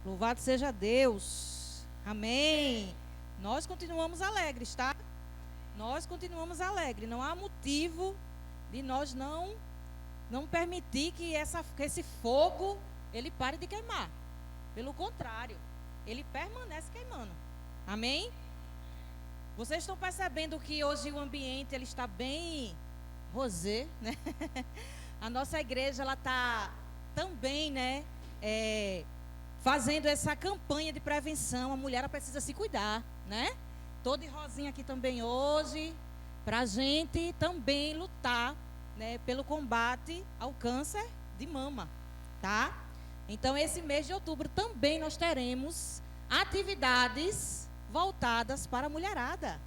Louvado seja Deus. Amém. Nós continuamos alegres, tá? Nós continuamos alegres. Não há motivo de nós não permitir que esse fogo ele pare de queimar. Pelo contrário, ele permanece queimando. Amém? Vocês estão percebendo que hoje o ambiente ele está bem rosé, né? A nossa igreja ela está também, né? Fazendo essa campanha de prevenção. A mulher ela precisa se cuidar, né? Tô de rosinha aqui também hoje, para a gente também lutar, né, pelo combate ao câncer de mama, tá? Então, esse mês de outubro também nós teremos atividades voltadas para a mulherada.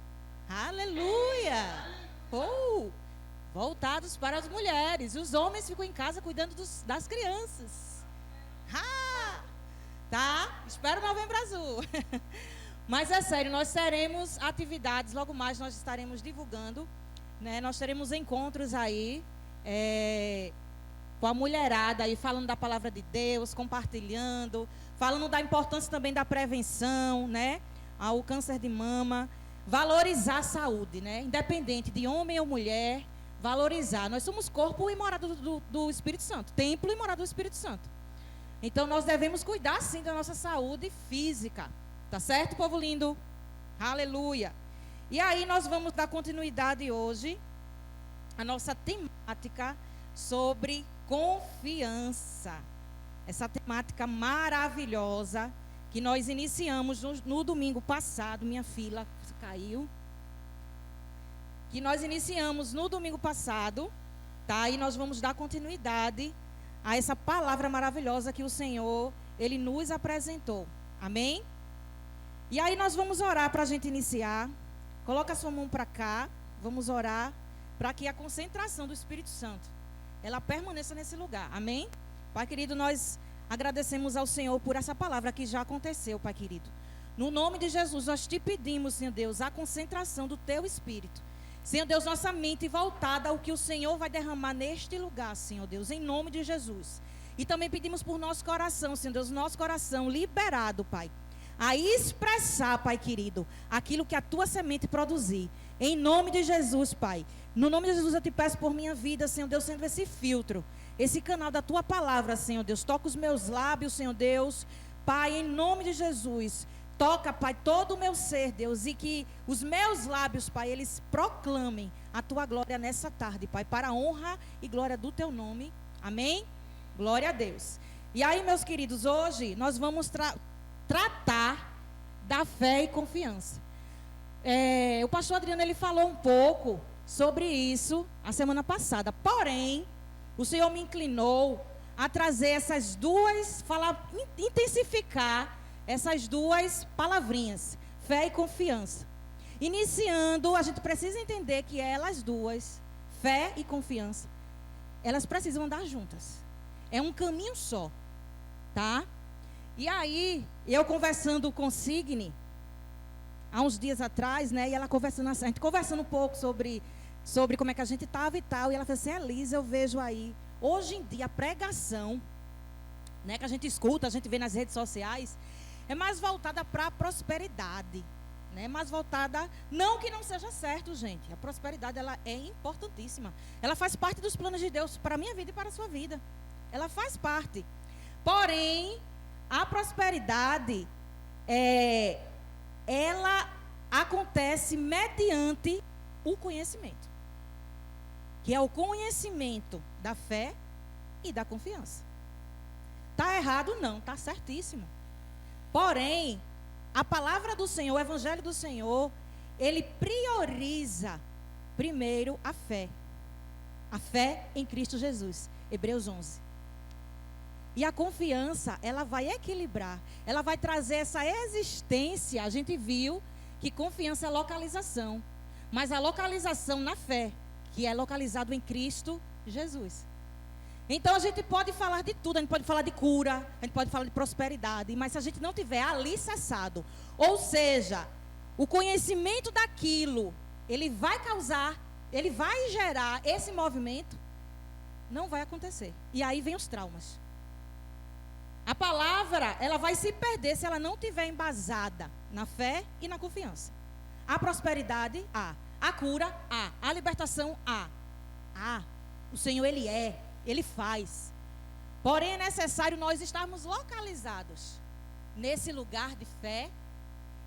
Aleluia! Voltados para as mulheres. Os homens ficam em casa cuidando das crianças. Tá? Espero Novembro Azul. Mas é sério, nós teremos atividades, logo mais nós estaremos divulgando, né? Nós teremos encontros aí com a mulherada aí, falando da palavra de Deus, compartilhando, falando da importância também da prevenção, né? Ao câncer de mama, valorizar a saúde, né? Independente de homem ou mulher, valorizar. Nós somos corpo e morada do Espírito Santo, templo e morada do Espírito Santo. Então nós devemos cuidar sim da nossa saúde física. Tá certo, povo lindo? Aleluia. E aí nós vamos dar continuidade hoje à nossa temática sobre confiança. Essa temática maravilhosa que nós iniciamos no domingo passado. Minha fila caiu. Que nós iniciamos no domingo passado, tá? E nós vamos dar continuidade a essa palavra maravilhosa que o Senhor, Ele nos apresentou. Amém? E aí nós vamos orar para a gente iniciar. Coloca a sua mão para cá. Vamos orar para que a concentração do Espírito Santo ela permaneça nesse lugar. Amém? Pai querido, nós agradecemos ao Senhor por essa palavra que já aconteceu, Pai querido. No nome de Jesus, nós te pedimos, Senhor Deus, a concentração do Teu Espírito. Senhor Deus, nossa mente voltada ao que o Senhor vai derramar neste lugar, Senhor Deus, em nome de Jesus. E também pedimos por nosso coração, Senhor Deus, nosso coração liberado, Pai, a expressar, Pai querido, aquilo que a Tua semente produzir. Em nome de Jesus, Pai. No nome de Jesus eu te peço por minha vida, Senhor Deus, sendo esse filtro, esse canal da Tua palavra, Senhor Deus. Toca os meus lábios, Senhor Deus. Pai, em nome de Jesus. Toca, Pai, todo o meu ser, Deus. E que os meus lábios, Pai, eles proclamem a Tua glória nessa tarde, Pai. Para a honra e glória do Teu nome. Amém? Glória a Deus. E aí, meus queridos, hoje nós vamos tratar da fé e confiança. O pastor Adriano ele falou um pouco sobre isso a semana passada. Porém, o Senhor me inclinou a trazer essas duas, intensificar essas duas palavrinhas, fé e confiança. Iniciando, a gente precisa entender que elas duas, fé e confiança, elas precisam andar juntas. É um caminho só, tá? E aí, eu conversando com Signe, há uns dias atrás, né, e ela conversando, a gente conversando um pouco sobre como é que a gente estava e tal, e ela falou assim, Elisa, eu vejo aí, hoje em dia, a pregação, né, que a gente escuta, a gente vê nas redes sociais, é mais voltada para a prosperidade, né, mais voltada, não que não seja certo, gente, a prosperidade, ela é importantíssima, ela faz parte dos planos de Deus para a minha vida e para a sua vida, ela faz parte, porém, a prosperidade, ela acontece mediante o conhecimento, que é o conhecimento da fé e da confiança. Está errado? Não, está certíssimo. Porém, a palavra do Senhor, o evangelho do Senhor, ele prioriza primeiro a fé em Cristo Jesus, Hebreus 11. E a confiança, ela vai equilibrar, ela vai trazer essa existência. A gente viu que confiança é localização, mas a localização na fé, que é localizado em Cristo Jesus. Então a gente pode falar de tudo, a gente pode falar de cura, a gente pode falar de prosperidade, mas se a gente não tiver alicerçado, ou seja, o conhecimento daquilo, ele vai causar, ele vai gerar esse movimento, não vai acontecer. E aí vem os traumas. A palavra, ela vai se perder se ela não estiver embasada na fé e na confiança. A prosperidade, há. A cura, há. A libertação, há. O Senhor, Ele faz. Porém, é necessário nós estarmos localizados nesse lugar de fé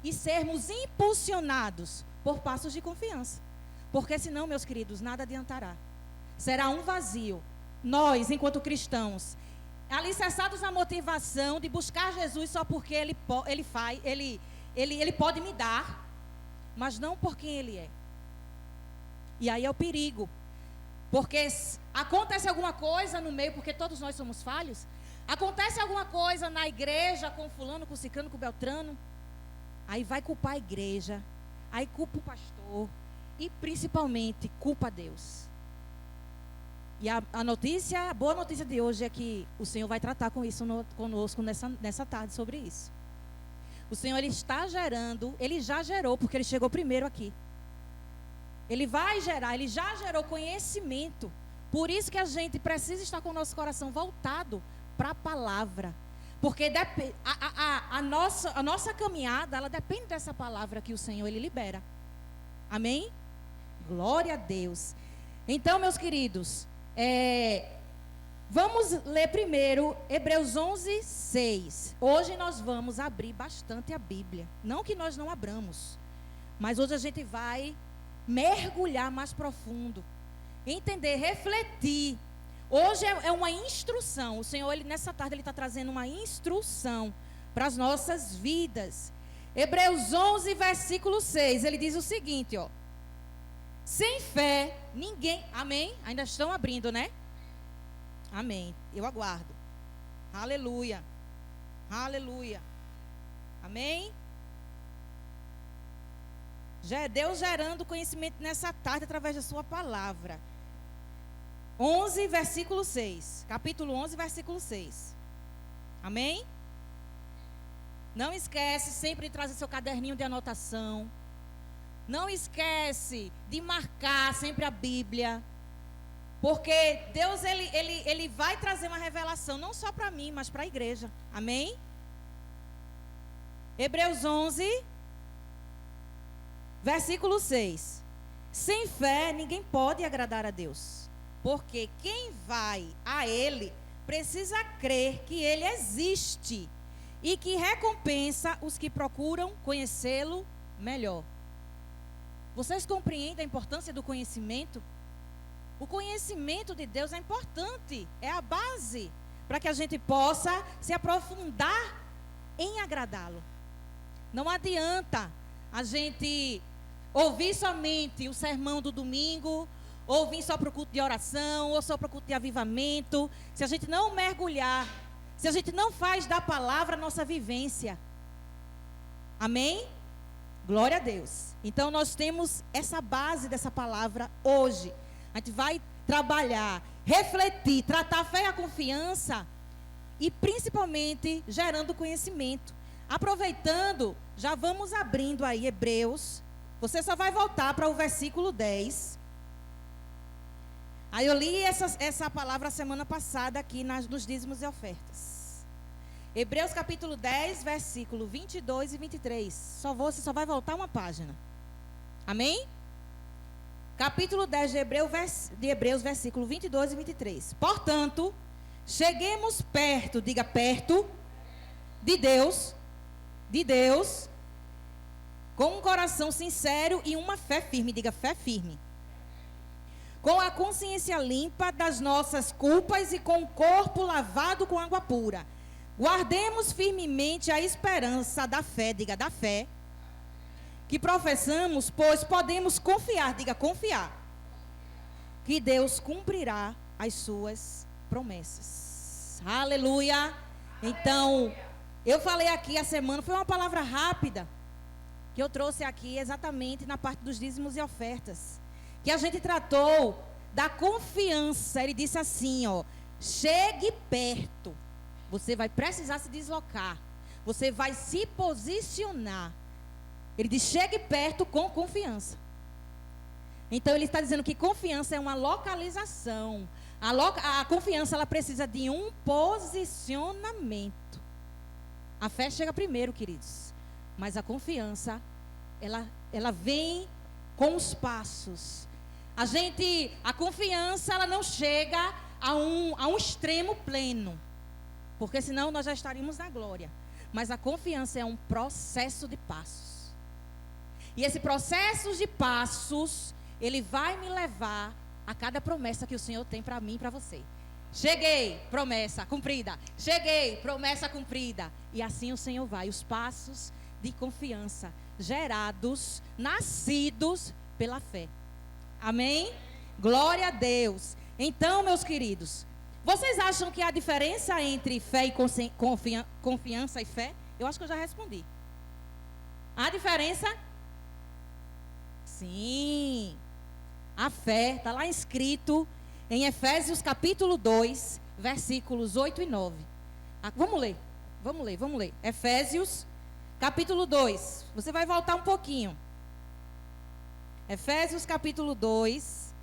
e sermos impulsionados por passos de confiança. Porque senão, meus queridos, nada adiantará. Será um vazio. Nós, enquanto cristãos, alicerçados na motivação de buscar Jesus só porque Ele pode me dar, mas não por quem Ele é. E aí é o perigo. Porque acontece alguma coisa no meio, porque todos nós somos falhos. Acontece alguma coisa na igreja com fulano, com ciclano, com beltrano. Aí vai culpar a igreja, aí culpa o pastor e principalmente culpa Deus. E a boa notícia de hoje é que o Senhor vai tratar com isso conosco nessa tarde sobre isso. O Senhor, Ele está gerando, Ele já gerou, porque Ele chegou primeiro aqui. Ele vai gerar, Ele já gerou conhecimento. Por isso que a gente precisa estar com o nosso coração voltado para a palavra. Porque a nossa caminhada, ela depende dessa palavra que o Senhor, Ele libera. Amém? Glória a Deus. Então, meus queridos, vamos ler primeiro Hebreus 11, 6. Hoje nós vamos abrir bastante a Bíblia. Não que nós não abramos, mas hoje a gente vai mergulhar mais profundo, entender, refletir. Hoje é uma instrução. O Senhor, nessa tarde, Ele está trazendo uma instrução para as nossas vidas. Hebreus 11, versículo 6, ele diz o seguinte, ó. Sem fé, ninguém... Amém? Ainda estão abrindo, né? Amém. Eu aguardo. Aleluia. Aleluia. Amém? Já é Deus gerando conhecimento nessa tarde através da sua palavra. 11, versículo 6. Capítulo 11, versículo 6. Amém? Não esquece sempre de trazer seu caderninho de anotação. Não esquece de marcar sempre a Bíblia. Porque Deus, ele vai trazer uma revelação, não só para mim, mas para a igreja. Amém? Hebreus 11, versículo 6. Sem fé, ninguém pode agradar a Deus. Porque quem vai a Ele precisa crer que Ele existe e que recompensa os que procuram conhecê-lo melhor. Vocês compreendem a importância do conhecimento? O conhecimento de Deus é importante, é a base para que a gente possa se aprofundar em agradá-lo. Não adianta a gente ouvir somente o sermão do domingo, ou vir só para o culto de oração, ou só para o culto de avivamento, se a gente não mergulhar, se a gente não faz da palavra a nossa vivência. Amém? Glória a Deus. Então nós temos essa base dessa palavra hoje. A gente vai trabalhar, refletir, tratar a fé e a confiança e principalmente gerando conhecimento. Aproveitando, já vamos abrindo aí Hebreus. Você só vai voltar para o versículo 10. Aí eu li essa palavra a semana passada aqui nos dízimos e ofertas. Hebreus capítulo 10, versículo 22 e 23. Você só vai voltar uma página. Amém? Capítulo 10 de Hebreus, versículo 22 e 23. Portanto, cheguemos perto, diga perto, de Deus, com um coração sincero e uma fé firme, diga fé firme. Com a consciência limpa das nossas culpas e com o corpo lavado com água pura. Guardemos firmemente a esperança da fé, diga da fé, que professamos, pois podemos confiar, diga confiar, que Deus cumprirá as suas promessas. Aleluia. Então, eu falei aqui a semana, foi uma palavra rápida, que eu trouxe aqui exatamente na parte dos dízimos e ofertas. Que a gente tratou da confiança. Ele disse assim, ó, chegue perto. Você vai precisar se deslocar. Você vai se posicionar. Ele diz, chegue perto com confiança. Então ele está dizendo que confiança é uma localização. A confiança, ela precisa de um posicionamento. A fé chega primeiro, queridos. Mas a confiança, ela vem com os passos. A confiança, ela não chega a um extremo pleno. Porque senão nós já estaríamos na glória. Mas a confiança é um processo de passos. E esse processo de passos, ele vai me levar a cada promessa que o Senhor tem para mim e para você. Cheguei, promessa cumprida. Cheguei, promessa cumprida. E assim o Senhor vai. Os passos de confiança gerados, nascidos pela fé. Amém? Glória a Deus. Então, meus queridos, vocês acham que há diferença entre fé e confiança e fé? Eu acho que eu já respondi. Há diferença? Sim. A fé, está lá escrito em Efésios capítulo 2, versículos 8 e 9. Vamos ler. Efésios capítulo 2. Você vai voltar um pouquinho. Efésios capítulo 2,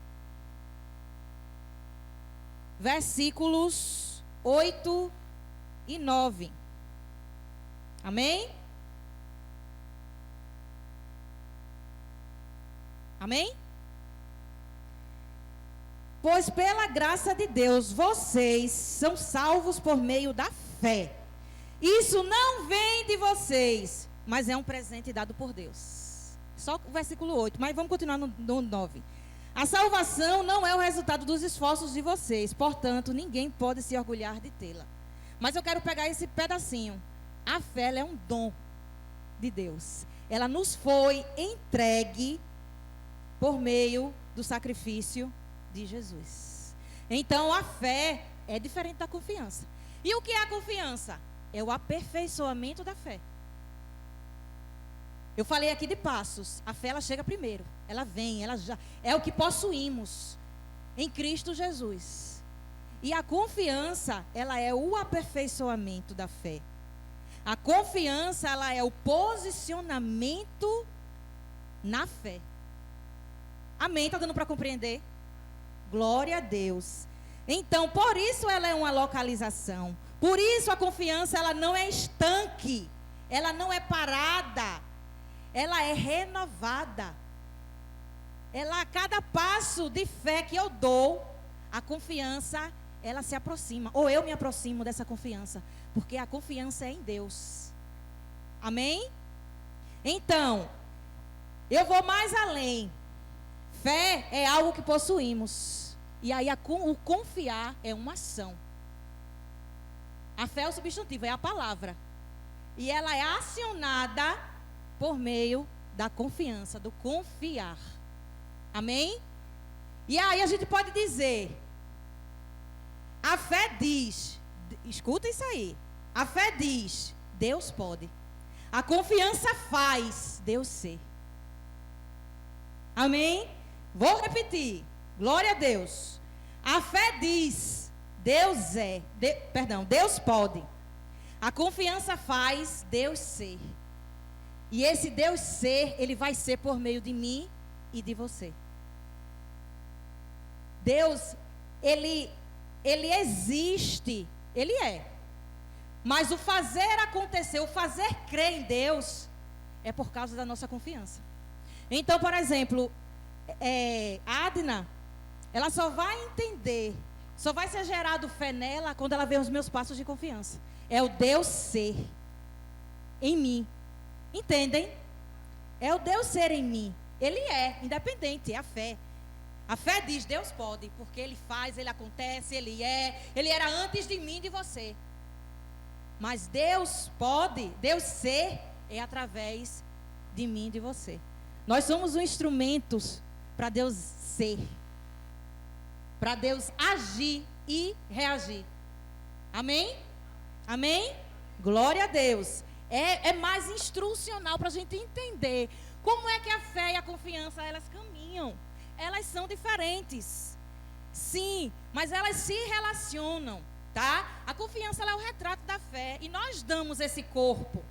versículos 8 e 9. Amém? Amém? Pois pela graça de Deus, vocês são salvos por meio da fé. Isso não vem de vocês, mas é um presente dado por Deus. Só o versículo 8, mas vamos continuar no 9. A salvação não é o resultado dos esforços de vocês, portanto, ninguém pode se orgulhar de tê-la. Mas eu quero pegar esse pedacinho. A fé, ela é um dom de Deus. Ela nos foi entregue por meio do sacrifício de Jesus. Então, a fé é diferente da confiança. E o que é a confiança? É o aperfeiçoamento da fé. Eu falei aqui de passos. A fé, ela chega primeiro. Ela vem, ela já é o que possuímos em Cristo Jesus. E a confiança, ela é o aperfeiçoamento da fé. A confiança, ela é o posicionamento na fé. Amém? Está dando para compreender? Glória a Deus. Então, por isso ela é uma localização. Por isso a confiança, ela não é estanque. Ela não é parada. Ela é renovada. A cada passo de fé que eu dou, a confiança, ela se aproxima. Ou eu me aproximo dessa confiança. Porque a confiança é em Deus. Amém? Então, eu vou mais além. Fé é algo que possuímos. E aí o confiar é uma ação. A fé é o substantivo, é a palavra. E ela é acionada por meio da confiança, do confiar. Amém? E aí a gente pode dizer, a fé diz, escuta isso aí. A fé diz, Deus pode. A confiança faz, Deus ser. Amém? Vou repetir. Glória a Deus. A fé diz, Deus é. Deus pode. A confiança faz, Deus ser. E esse Deus ser, ele vai ser por meio de mim e de você. Deus, ele existe. Ele é. Mas o fazer acontecer, o fazer crer em Deus, é por causa da nossa confiança. Então, por exemplo, a Adna, ela só vai entender, só vai ser gerado fé nela quando ela vê os meus passos de confiança. É o Deus ser em mim. Entendem? É o Deus ser em mim. Ele é independente, é a fé. A fé diz, Deus pode, porque Ele faz, Ele acontece, Ele era antes de mim e de você. Mas Deus pode, Deus ser, é através de mim e de você. Nós somos um instrumento para Deus ser, para Deus agir e reagir. Amém? Amém? Glória a Deus. É mais instrucional para a gente entender como é que a fé e a confiança, elas caminham. Elas são diferentes. Sim, mas elas se relacionam, tá? A confiança, ela é o retrato da fé. E nós damos esse corpo.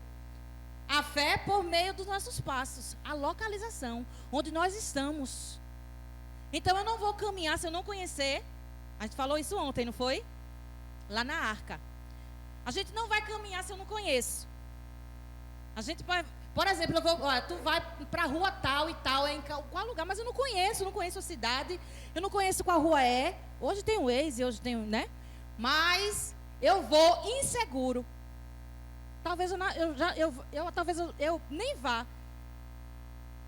A fé por meio dos nossos passos. A localização, onde nós estamos. Então eu não vou caminhar se eu não conhecer. A gente falou isso ontem, não foi? Lá na arca. A gente não vai caminhar se eu não conheço. A gente pode, por exemplo, olha, tu vai para a rua tal e tal, em qual lugar, mas eu não conheço a cidade, eu não conheço qual rua é. Hoje tem o Waze, hoje tem, né? Mas eu vou inseguro. Talvez eu nem vá.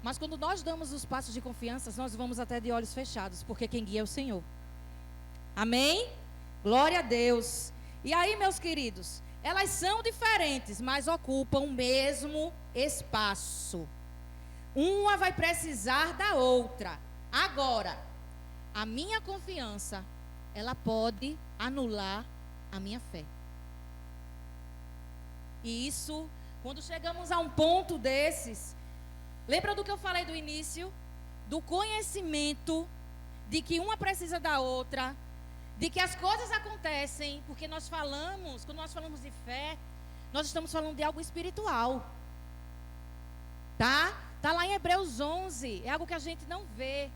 Mas quando nós damos os passos de confiança, nós vamos até de olhos fechados, porque quem guia é o Senhor. Amém? Glória a Deus. E aí, meus queridos, elas são diferentes, mas ocupam o mesmo espaço. Uma vai precisar da outra. Agora, a minha confiança, ela pode anular a minha fé. E isso, quando chegamos a um ponto desses, lembra do que eu falei do início? Do conhecimento de que uma precisa da outra, de que as coisas acontecem, porque nós falamos, quando nós falamos de fé, nós estamos falando de algo espiritual. Tá? Tá lá em Hebreus 11, é algo que a gente não vê.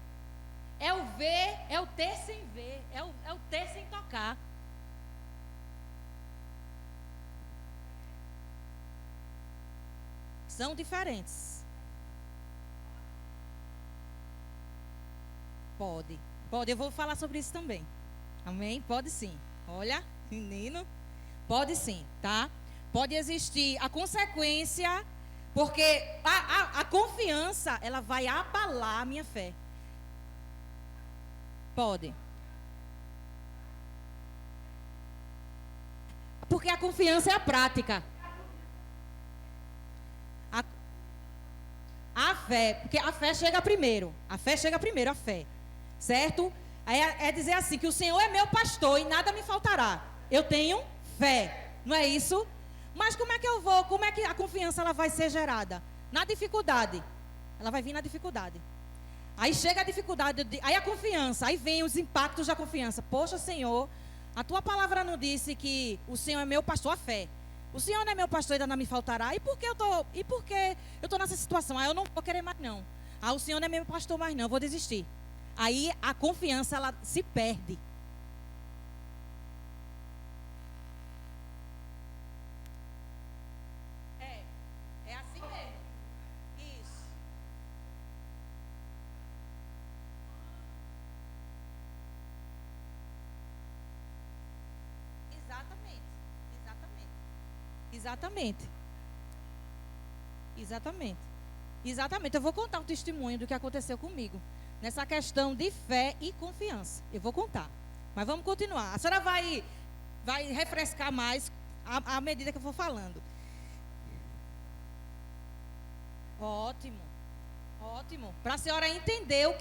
É o ver, é o ter sem ver, é o ter sem tocar. São diferentes. Pode, eu vou falar sobre isso também. Amém? Pode sim. Olha, menino, pode sim, tá? Pode existir a consequência, porque a confiança, ela vai abalar a minha fé. Pode. Porque a confiança é a prática. A fé, porque a fé chega primeiro. A fé chega primeiro, a fé. Certo? Aí é dizer assim, que o Senhor é meu pastor e nada me faltará. Eu tenho fé. Não é isso? Mas como é que eu vou? Como é que a confiança ela vai ser gerada? Na dificuldade. Ela vai vir na dificuldade. Aí chega a dificuldade, aí a confiança, aí vem os impactos da confiança. Poxa, Senhor, a tua palavra não disse que o Senhor é meu pastor, a fé. O Senhor não é meu pastor e ainda não me faltará. E por que eu estou nessa situação? Ah, eu não vou querer mais não. Ah, o Senhor não é meu pastor mais não, eu vou desistir. Aí a confiança, ela se perde. É assim mesmo. Isso. Exatamente. Exatamente. Exatamente. Exatamente. Eu vou contar um testemunho do que aconteceu comigo. Nessa questão de fé e confiança. Eu vou contar. Mas vamos continuar. A senhora vai refrescar mais à medida que eu for falando. Ótimo. Ótimo. Para a senhora entender o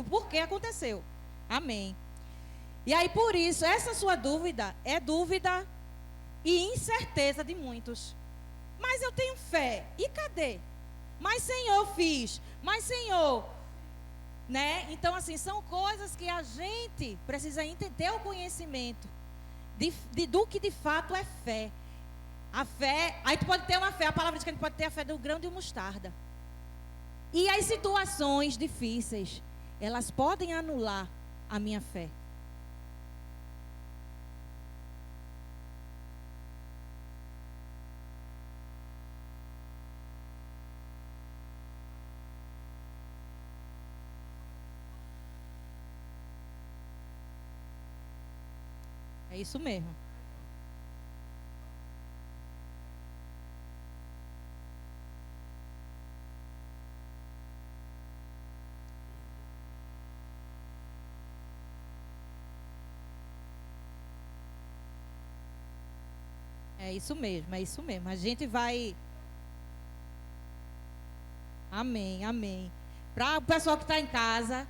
porquê aconteceu. Amém. E aí, por isso, essa sua dúvida é dúvida e incerteza de muitos. Mas eu tenho fé. E cadê? Mas, Senhor, fiz. Mas, Senhor, né? Então, assim, são coisas que a gente precisa ter o conhecimento do que de fato é fé. A fé, aí tu pode ter uma fé, a palavra diz que a gente pode ter a fé do grão de mostarda. E as situações difíceis, elas podem anular a minha fé. É isso mesmo. É isso mesmo, é isso mesmo. A gente vai. Amém, amém. Para o pessoal que está em casa,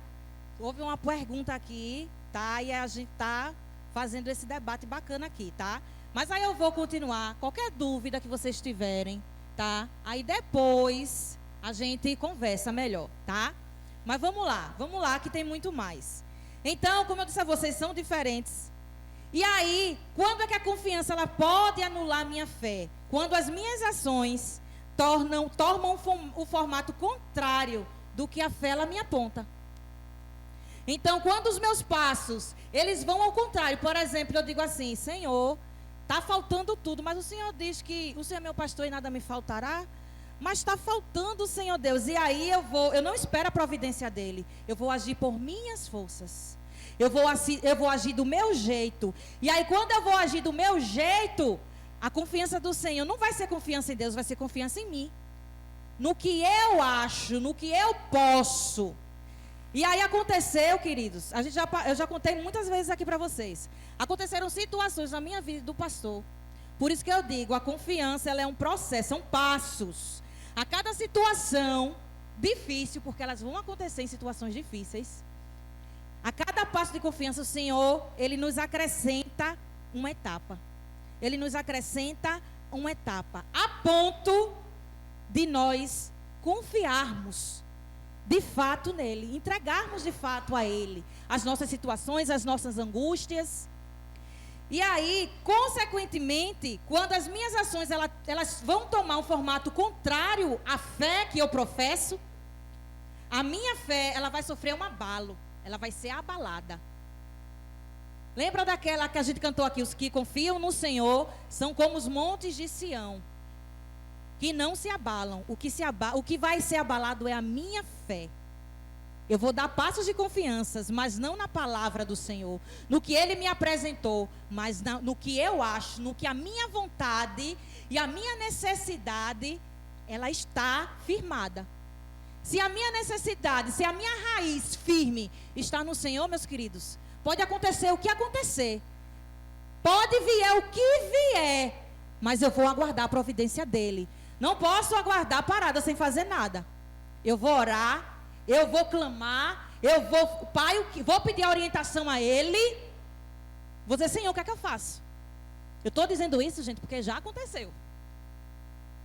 houve uma pergunta aqui, tá? E a gente está fazendo esse debate bacana aqui, tá? Mas aí eu vou continuar. Qualquer dúvida que vocês tiverem, tá? Aí depois a gente conversa melhor, tá? Mas vamos lá, que tem muito mais. Então, como eu disse a vocês, são diferentes. E aí, quando é que a confiança ela pode anular a minha fé? Quando as minhas ações tomam o formato contrário do que a fé ela me aponta. Então, quando os meus passos, eles vão ao contrário, por exemplo, eu digo assim, Senhor, está faltando tudo, mas o Senhor diz que o Senhor é meu pastor e nada me faltará. Mas está faltando o Senhor Deus. E aí eu não espero a providência dele. Eu vou agir por minhas forças. Eu vou agir do meu jeito. E aí quando eu vou agir do meu jeito, a confiança do Senhor não vai ser confiança em Deus, vai ser confiança em mim. No que eu acho, no que eu posso. E aí aconteceu, queridos, eu já contei muitas vezes aqui para vocês. Aconteceram situações na minha vida do pastor. Por isso que eu digo, a confiança ela é um processo, são passos. A cada situação difícil, porque elas vão acontecer em situações difíceis. A cada passo de confiança, o Senhor, Ele nos acrescenta uma etapa. Ele nos acrescenta uma etapa. A ponto de nós confiarmos de fato nele. Entregarmos de fato a Ele. As nossas situações, as nossas angústias. E aí, consequentemente, quando as minhas ações elas vão tomar um formato contrário à fé que eu professo, a minha fé ela vai sofrer um abalo, ela vai ser abalada. Lembra daquela que a gente cantou aqui? Os que confiam no Senhor são como os montes de Sião, que não se abalam. O que vai ser abalado é a minha fé. Eu vou dar passos de confianças, mas não na palavra do Senhor, no que Ele me apresentou, mas no que eu acho, no que a minha vontade e a minha necessidade, ela está firmada. Se a minha necessidade, se a minha raiz firme está no Senhor, meus queridos, pode acontecer o que acontecer, pode vier o que vier, mas eu vou aguardar a providência dEle. Não posso aguardar parada sem fazer nada. Eu vou orar. Eu vou clamar, Pai, vou pedir a orientação a Ele. Vou dizer, Senhor, o que é que eu faço? Eu estou dizendo isso, gente, porque já aconteceu.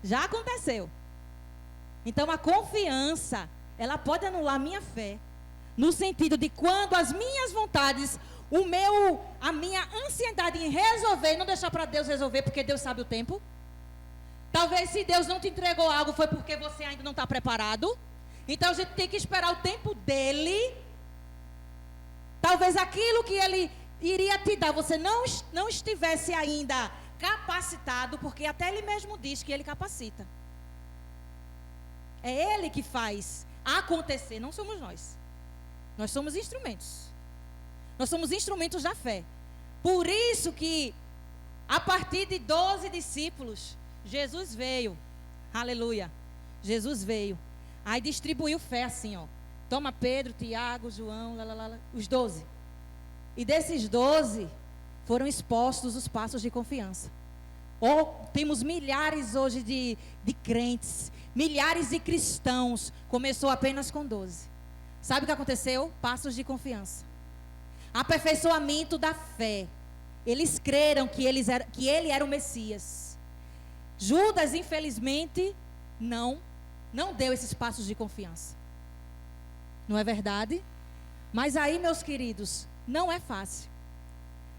Já aconteceu. Então a confiança, ela pode anular a minha fé. No sentido de quando as minhas vontades, a minha ansiedade em resolver, não deixar para Deus resolver, porque Deus sabe o tempo. Talvez se Deus não te entregou algo, foi porque você ainda não está preparado. Então a gente tem que esperar o tempo dele. Talvez aquilo que ele iria te dar, você não estivesse ainda capacitado, porque até ele mesmo diz que ele capacita. É ele que faz acontecer, não somos nós. Nós somos instrumentos. Nós somos instrumentos da fé. Por isso que a partir de 12 discípulos, Jesus veio. Aleluia. Jesus veio. Aí distribuiu fé assim, ó. Toma Pedro, Tiago, João, os 12. E desses 12, foram expostos os passos de confiança. Temos milhares hoje de crentes, milhares de cristãos. Começou apenas com 12. Sabe o que aconteceu? Passos de confiança. Aperfeiçoamento da fé. Eles creram que ele era o Messias. Judas, infelizmente, não deu esses passos de confiança. Não é verdade? Mas aí, meus queridos, não é fácil.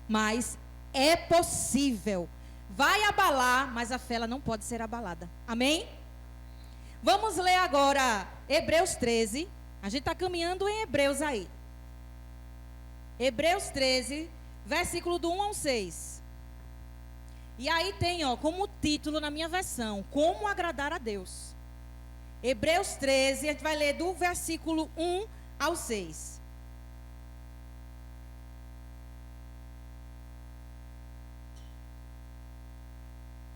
Mas é possível. Vai abalar, mas a fé ela não pode ser abalada. Amém? Vamos ler agora Hebreus 13. A gente está caminhando em Hebreus aí. Hebreus 13, versículo do 1 ao 6. E aí tem, como título na minha versão, Como agradar a Deus. Hebreus 13, a gente vai ler do versículo 1 ao 6.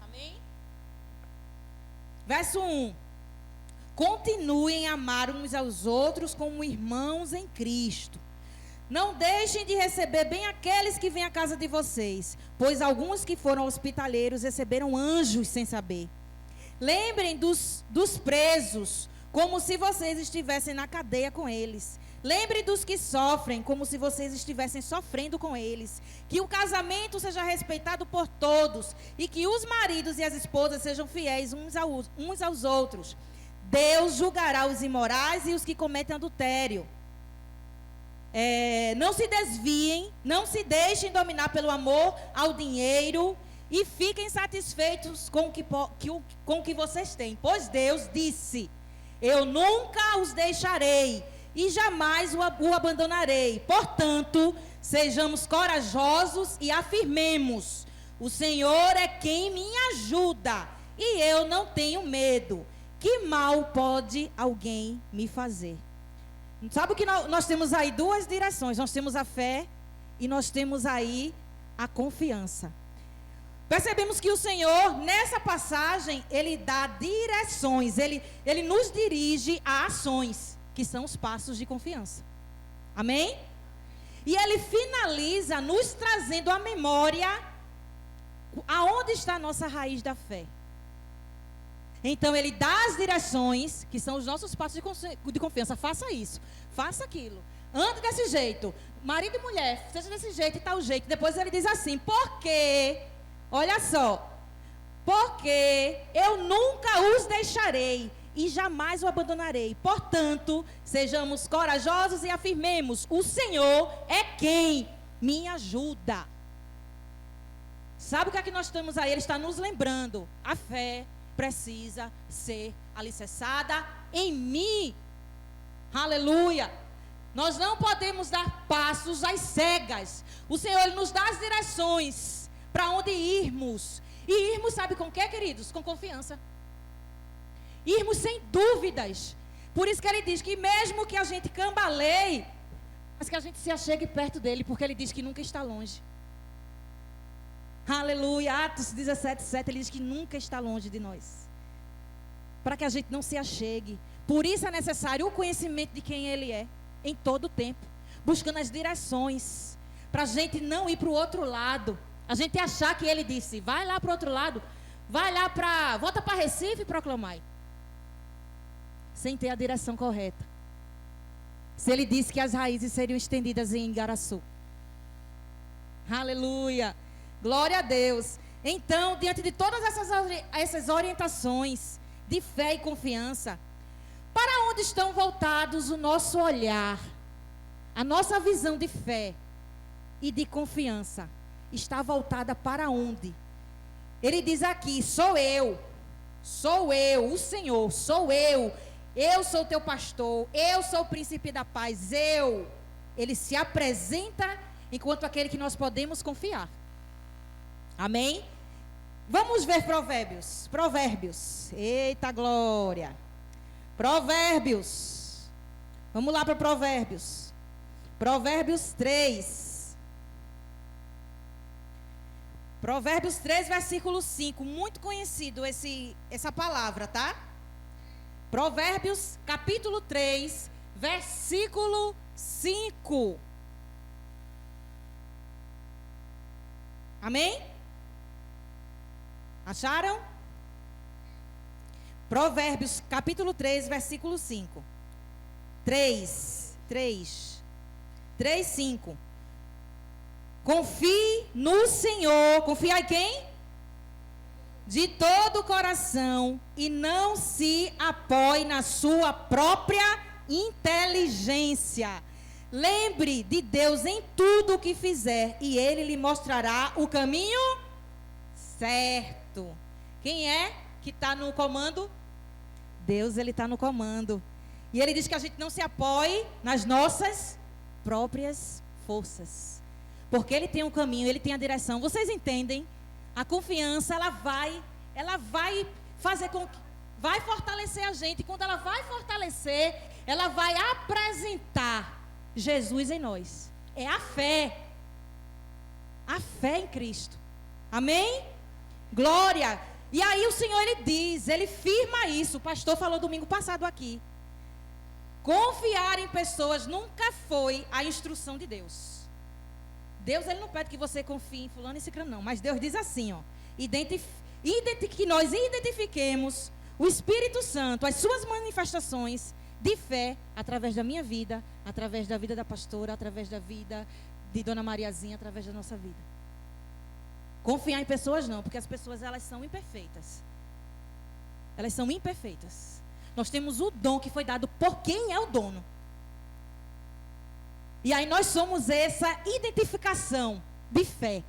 Amém? Verso 1. Continuem a amar uns aos outros como irmãos em Cristo. Não deixem de receber bem aqueles que vêm à casa de vocês, pois alguns que foram hospitaleiros receberam anjos sem saber. Lembrem dos presos, como se vocês estivessem na cadeia com eles. Lembrem dos que sofrem, como se vocês estivessem sofrendo com eles. Que o casamento seja respeitado por todos, e que os maridos e as esposas sejam fiéis uns aos outros. Deus julgará os imorais e os que cometem adultério. Não se desviem, não se deixem dominar pelo amor ao dinheiro, e fiquem satisfeitos com o que vocês têm. Pois Deus disse, eu nunca os deixarei e jamais o abandonarei. Portanto, sejamos corajosos e afirmemos, O Senhor é quem me ajuda e eu não tenho medo. Que mal pode alguém me fazer? Sabe o que nós temos aí? Duas direções. Nós temos a fé e nós temos aí a confiança. Percebemos que o Senhor, nessa passagem, Ele dá direções. Ele nos dirige a ações, que são os passos de confiança. Amém? E Ele finaliza nos trazendo à memória aonde está a nossa raiz da fé. Então Ele dá as direções, que são os nossos passos de confiança. Faça isso, faça aquilo, ande desse jeito, marido e mulher, seja desse jeito e tal jeito. Depois Ele diz assim, porque, olha só, porque eu nunca os deixarei e jamais o abandonarei. Portanto, sejamos corajosos e afirmemos, o Senhor é quem me ajuda. Sabe o que é que nós estamos aí? Ele está nos lembrando, a fé precisa ser alicerçada em mim. Aleluia. Nós não podemos dar passos às cegas. O Senhor, Ele nos dá as direções para onde irmos. E irmos, sabe com o que, queridos? Com confiança. Irmos sem dúvidas. Por isso que Ele diz que mesmo que a gente cambaleie, mas que a gente se achegue perto dEle, porque Ele diz que nunca está longe. Aleluia, Atos 17:7, Ele diz que nunca está longe de nós. Para que a gente não se achegue. Por isso é necessário o conhecimento de quem Ele é, em todo o tempo. Buscando as direções, para a gente não ir para o outro lado. A gente achar que Ele disse, vai lá para o outro lado, volta para Recife e proclamai. Sem ter a direção correta. Se Ele disse que as raízes seriam estendidas em Igaraçu. Aleluia. Glória a Deus. Então, diante de todas essas orientações de fé e confiança, para onde estão voltados o nosso olhar? A nossa visão de fé e de confiança está voltada para onde? Ele diz aqui, sou eu, o Senhor, sou eu sou teu pastor, eu sou o príncipe da paz, Ele se apresenta enquanto aquele que nós podemos confiar. Amém? Vamos ver Provérbios. Eita glória. Provérbios. Vamos lá para Provérbios. Provérbios 3. Provérbios 3, versículo 5. Muito conhecido essa palavra, tá? Provérbios, capítulo 3, versículo 5. Amém? Acharam? Provérbios, capítulo 3, versículo 5. 3, 5. Confie no Senhor. Confiai quem? De todo o coração e não se apoie na sua própria inteligência. Lembre de Deus em tudo o que fizer e Ele lhe mostrará o caminho certo. Quem é que está no comando? Deus, Ele está no comando. E Ele diz que a gente não se apoie nas nossas próprias forças. Porque Ele tem um caminho, Ele tem a direção. Vocês entendem? A confiança, ela vai fazer com que, vai fortalecer a gente. E quando ela vai fortalecer, ela vai apresentar Jesus em nós. É a fé. A fé em Cristo. Amém? Glória. E aí o Senhor, Ele diz, Ele firma isso. O pastor falou domingo passado aqui. Confiar em pessoas nunca foi a instrução de Deus. Deus, Ele não pede que você confie em fulano e ciclano, não. Mas Deus diz assim, ó. Que nós identifiquemos o Espírito Santo, as suas manifestações de fé, através da minha vida, através da vida da pastora, através da vida de Dona Mariazinha, através da nossa vida. Confiar em pessoas não, porque as pessoas, elas são imperfeitas. Elas são imperfeitas. Nós temos o dom que foi dado por quem é o dono. E aí nós somos essa identificação de fé.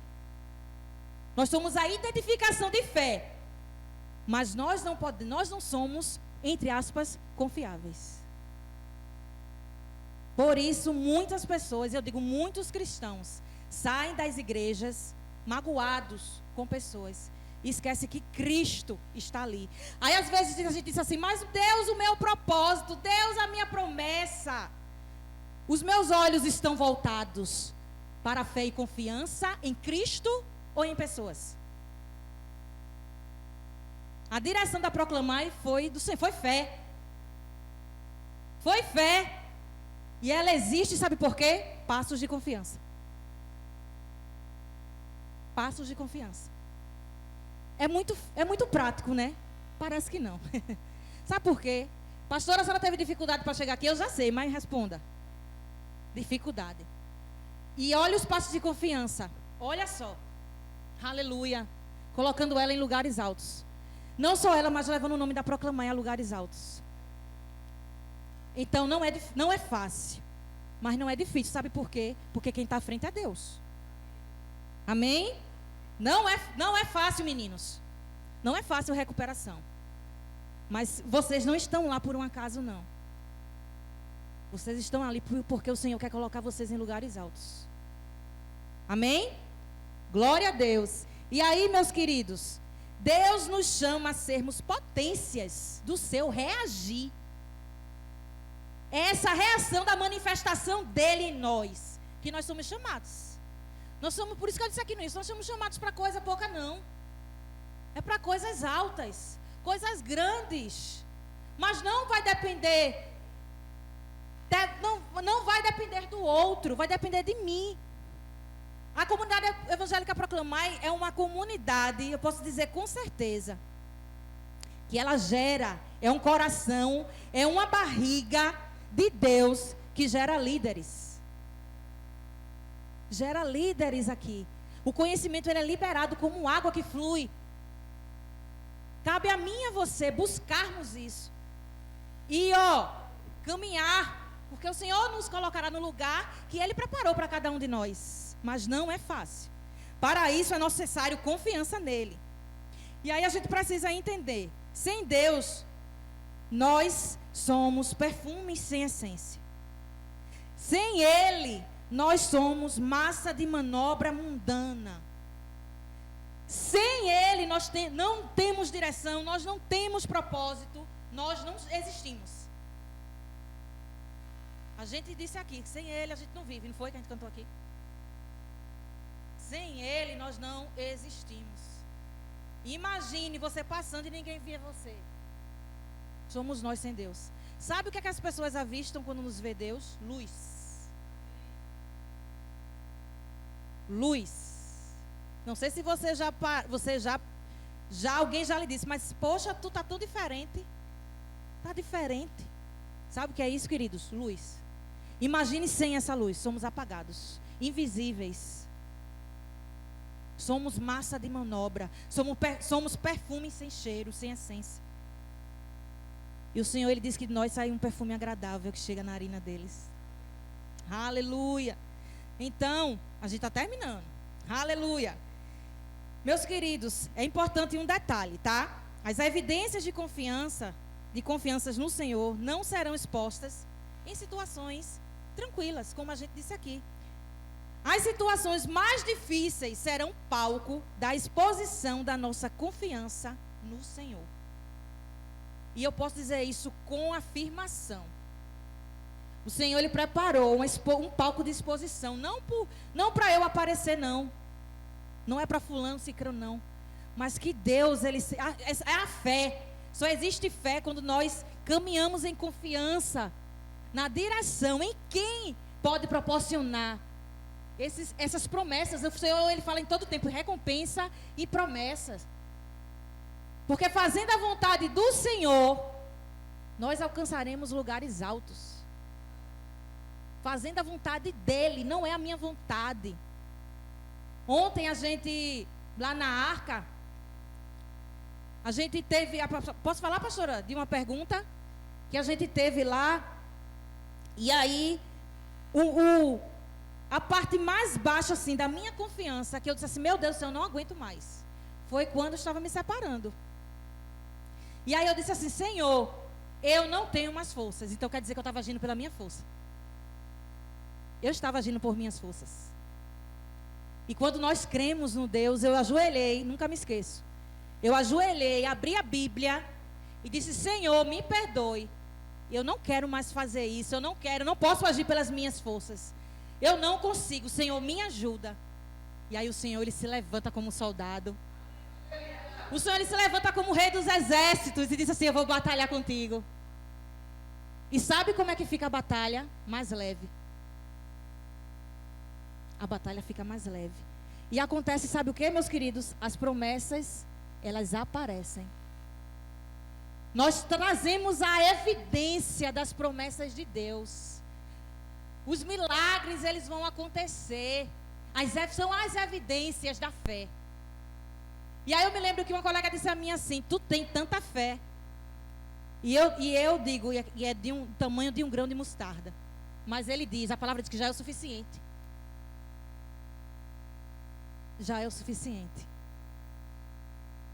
Nós somos a identificação de fé. Mas nós não somos, entre aspas, confiáveis. Por isso, muitas pessoas, eu digo muitos cristãos, saem das igrejas, magoados com pessoas. E esquece que Cristo está ali. Aí às vezes a gente diz assim, mas Deus, o meu propósito, Deus, a minha promessa. Os meus olhos estão voltados para a fé e confiança em Cristo ou em pessoas? A direção da Proclamai foi do Senhor, foi fé. Foi fé. E ela existe, sabe por quê? Passos de confiança. Passos de confiança. É muito prático, né? Parece que não. Sabe por quê? Pastora, a senhora teve dificuldade para chegar aqui? Eu já sei, mas responda. Dificuldade. E olha os passos de confiança. Olha só. Aleluia. Colocando ela em lugares altos. Não só ela, mas levando o nome da Proclamai a lugares altos. Então não é fácil. Mas não é difícil. Sabe por quê? Porque quem está à frente é Deus. Amém? Não é fácil, meninos. Não é fácil recuperação. Mas vocês não estão lá por um acaso, não. Vocês estão ali porque o Senhor quer colocar vocês em lugares altos. Amém? Glória a Deus. E aí, meus queridos, Deus nos chama a sermos potências do seu reagir. É essa reação da manifestação dele em nós que nós somos chamados. Nós somos, por isso que eu disse aqui no início, nós somos chamados para coisa pouca não. É para coisas altas, coisas grandes. Mas não vai depender, não vai depender do outro, vai depender de mim. A comunidade evangélica Proclamai é uma comunidade, eu posso dizer com certeza, que ela gera, é um coração, é uma barriga de Deus que gera líderes. Gera líderes aqui. O conhecimento ele é liberado como água que flui. Cabe a mim e a você buscarmos isso. E caminhar. Porque o Senhor nos colocará no lugar que Ele preparou para cada um de nós. Mas não é fácil. Para isso é necessário confiança nele. E aí a gente precisa entender. Sem Deus, nós somos perfumes sem essência. Sem Ele, nós somos massa de manobra mundana. Sem Ele, nós não temos direção, nós não temos propósito, nós não existimos. A gente disse aqui que sem Ele a gente não vive, não foi que a gente cantou aqui? Sem Ele nós não existimos. Imagine você passando e ninguém via você. Somos nós sem Deus. Sabe o que é que as pessoas avistam quando nos vê Deus? Luz. Luz. Não sei se você já alguém já lhe disse, mas poxa, tu tá tão diferente. Tá diferente. Sabe o que é isso, queridos? Luz. Imagine sem essa luz, somos apagados, invisíveis. Somos massa de manobra, somos perfume sem cheiro, sem essência. E o Senhor, Ele diz que de nós sai um perfume agradável que chega na narina deles. Aleluia. Então, a gente está terminando. Aleluia. Meus queridos, é importante um detalhe, tá? As evidências de confianças no Senhor não serão expostas em situações tranquilas, como a gente disse aqui. As situações mais difíceis serão palco da exposição da nossa confiança no Senhor. E eu posso dizer isso com afirmação. O Senhor, Ele preparou um palco de exposição. Não para eu aparecer, não. Não é para fulano, cicrano, não. Mas que Deus, é a fé. Só existe fé quando nós caminhamos em confiança na direção, em quem pode proporcionar essas promessas. O Senhor, Ele fala em todo tempo, recompensa e promessas. Porque fazendo a vontade do Senhor, nós alcançaremos lugares altos. Fazendo a vontade dEle, não é a minha vontade. Ontem a gente, lá na Arca, a gente teve, posso falar, pastora, de uma pergunta que a gente teve lá, e aí, a parte mais baixa, assim, da minha confiança, que eu disse assim, meu Deus do céu, eu não aguento mais, foi quando eu estava me separando. E aí eu disse assim, Senhor, eu não tenho mais forças, então quer dizer que eu estava agindo pela minha força. Eu estava agindo por minhas forças. E quando nós cremos no Deus, eu ajoelhei, nunca me esqueço. Eu ajoelhei, abri a Bíblia e disse: Senhor, me perdoe. Eu não quero mais fazer isso, eu não posso agir pelas minhas forças. Eu não consigo, Senhor, me ajuda. E aí o Senhor, ele se levanta como um soldado. O Senhor, ele se levanta como o rei dos exércitos e diz assim: eu vou batalhar contigo. E sabe como é que fica a batalha? Mais leve. A batalha fica mais leve. E acontece, sabe o que, meus queridos? As promessas, elas aparecem. Nós trazemos a evidência das promessas de Deus. Os milagres, eles vão acontecer. São as evidências da fé. E aí eu me lembro que uma colega disse a mim assim: tu tem tanta fé. E eu digo, e é de um tamanho de um grão de mostarda. Mas ele diz, a palavra diz que já é o suficiente. Já é o suficiente.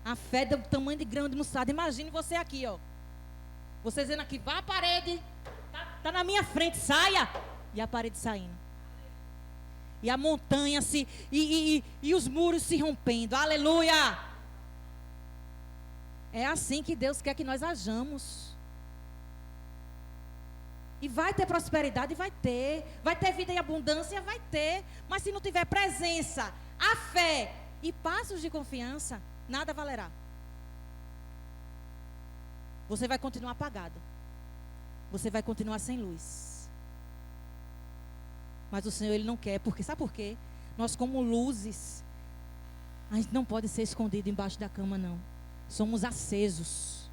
A fé é do tamanho de grão de mostarda. Imagine você aqui, ó. Você dizendo aqui: vá à parede. Tá na minha frente, saia. E a parede saindo. E a montanha e os muros se rompendo. Aleluia! É assim que Deus quer que nós hajamos. E vai ter prosperidade, vai ter. Vai ter vida em abundância, vai ter. Mas se não tiver presença, a fé e passos de confiança, nada valerá. Você vai continuar apagado. Você vai continuar sem luz. Mas o Senhor, ele não quer. Porque, sabe por quê? Nós, como luzes, a gente não pode ser escondido embaixo da cama, não. Somos acesos.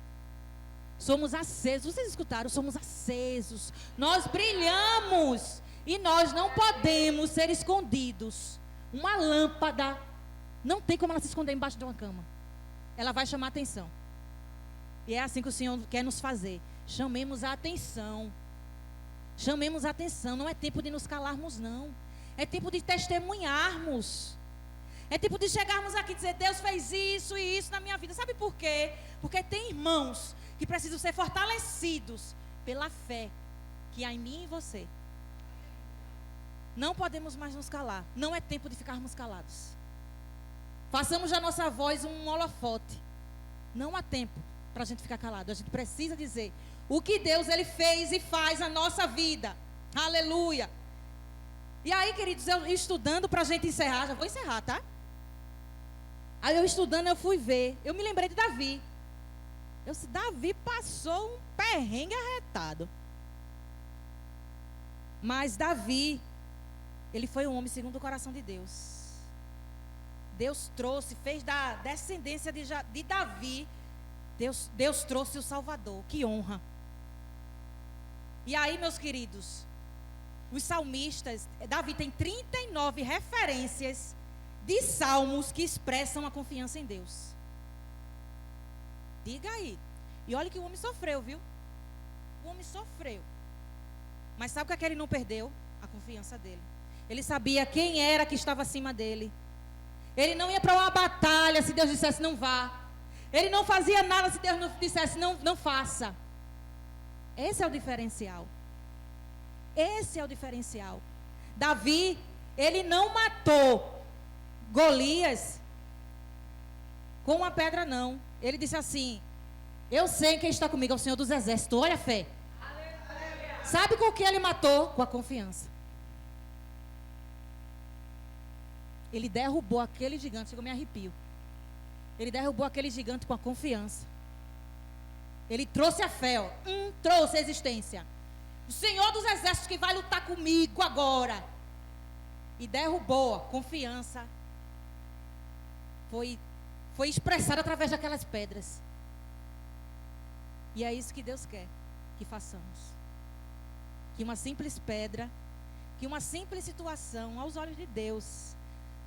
Somos acesos. Vocês escutaram? Somos acesos. Nós brilhamos. E nós não podemos ser escondidos. Uma lâmpada, não tem como ela se esconder embaixo de uma cama. Ela vai chamar a atenção. E é assim que o Senhor quer nos fazer. Chamemos a atenção. Chamemos a atenção. Não é tempo de nos calarmos, não. É tempo de testemunharmos. É tempo de chegarmos aqui e dizer: Deus fez isso e isso na minha vida. Sabe por quê? Porque tem irmãos que precisam ser fortalecidos pela fé que há em mim e em você. Não podemos mais nos calar. Não é tempo de ficarmos calados. Façamos da nossa voz um holofote. Não há tempo para a gente ficar calado. A gente precisa dizer o que Deus, ele fez e faz na nossa vida. Aleluia. E aí, queridos, eu estudando para a gente encerrar. Já vou encerrar, tá? Aí eu estudando, eu fui ver. Eu me lembrei de Davi. Davi passou um perrengue arretado. Mas Davi, ele foi um homem segundo o coração de Deus. Deus trouxe, fez da descendência de Davi, Deus trouxe o Salvador. Que honra. E aí, meus queridos, os salmistas, Davi tem 39 referências de salmos que expressam a confiança em Deus. Diga aí. E olha que o homem sofreu, viu? O homem sofreu. Mas sabe o que é que ele não perdeu? A confiança dele. Ele sabia quem era que estava acima dele. Ele não ia para uma batalha se Deus dissesse não vá. Ele não fazia nada se Deus não dissesse não faça. Esse é o diferencial. Esse é o diferencial. Davi, ele não matou Golias com uma pedra, não. Ele disse assim: eu sei quem está comigo, é o Senhor dos Exércitos. Olha a fé. Sabe com o que ele matou? Com a confiança. Ele derrubou aquele gigante. Chegou, me arrepio. Ele derrubou aquele gigante com a confiança. Ele trouxe a fé, ó. Trouxe a existência. O Senhor dos Exércitos que vai lutar comigo agora. E derrubou a confiança. Foi expressada através daquelas pedras. E é isso que Deus quer que façamos. Que uma simples pedra, que uma simples situação aos olhos de Deus.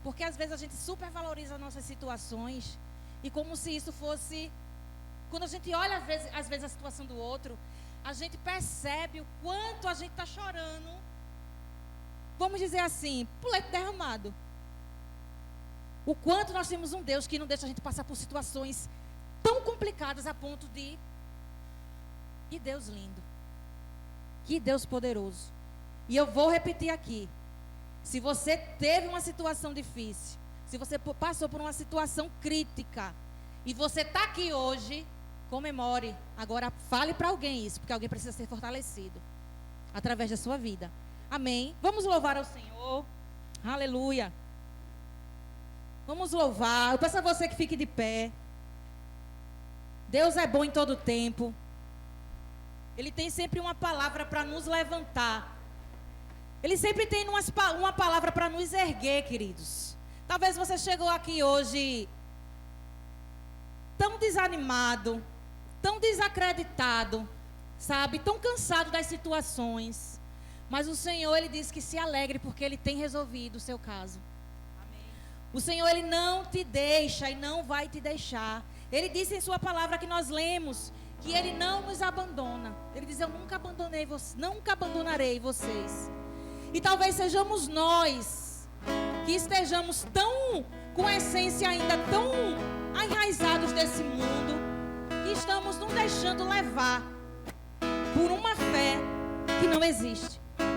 Porque às vezes a gente supervaloriza nossas situações. E como se isso fosse... Quando a gente olha às vezes a situação do outro, a gente percebe o quanto a gente está chorando. Vamos dizer assim, pro leite derramado. O quanto nós temos um Deus que não deixa a gente passar por situações tão complicadas a ponto de... Que Deus lindo. Que Deus poderoso. E eu vou repetir aqui. Se você teve uma situação difícil, se você passou por uma situação crítica e você está aqui hoje, comemore. Agora fale para alguém isso, porque alguém precisa ser fortalecido através da sua vida. Amém? Vamos louvar ao Senhor. Aleluia. Vamos louvar. Eu peço a você que fique de pé. Deus é bom em todo tempo. Ele tem sempre uma palavra para nos levantar. Ele sempre tem uma palavra para nos erguer, queridos. Talvez você chegou aqui hoje tão desanimado, tão desacreditado, sabe? Tão cansado das situações. Mas o Senhor, Ele diz que se alegre porque Ele tem resolvido o seu caso. Amém. O Senhor, Ele não te deixa e não vai te deixar. Ele disse em sua palavra que nós lemos que Ele não nos abandona. Ele diz: eu nunca abandonei vocês, nunca abandonarei vocês. E talvez sejamos nós que estejamos tão, com a essência ainda tão enraizados desse mundo, que estamos nos deixando levar por uma fé que não existe.